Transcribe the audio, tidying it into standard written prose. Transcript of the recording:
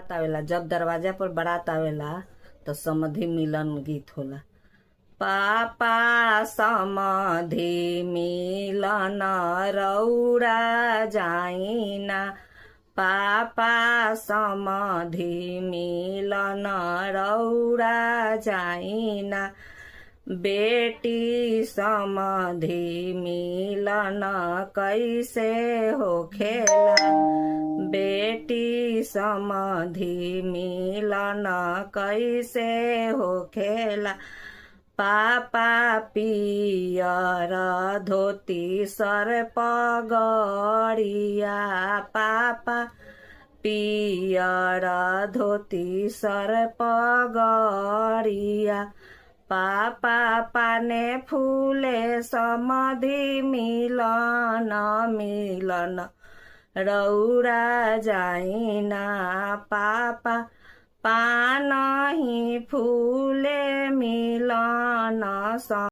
बारात आवेला, जब दरवाजा पर बारात आवेला तो समधि मिलन गीत होला। पापा समधि मिलन रौरा जाइना, पापा समधि मिलन रौरा जाइना, बेटी समधि मिलन कैसे होखेला, बेटी समधि मिलन कैसे होखेला। पापा पियर धोती सर पगड़िया, पापा पियर धोती सर पगड़िया, पापा पाने फूले समधि मिलन मिलन रौरा जाइना, पापा पान ही फूले मिलन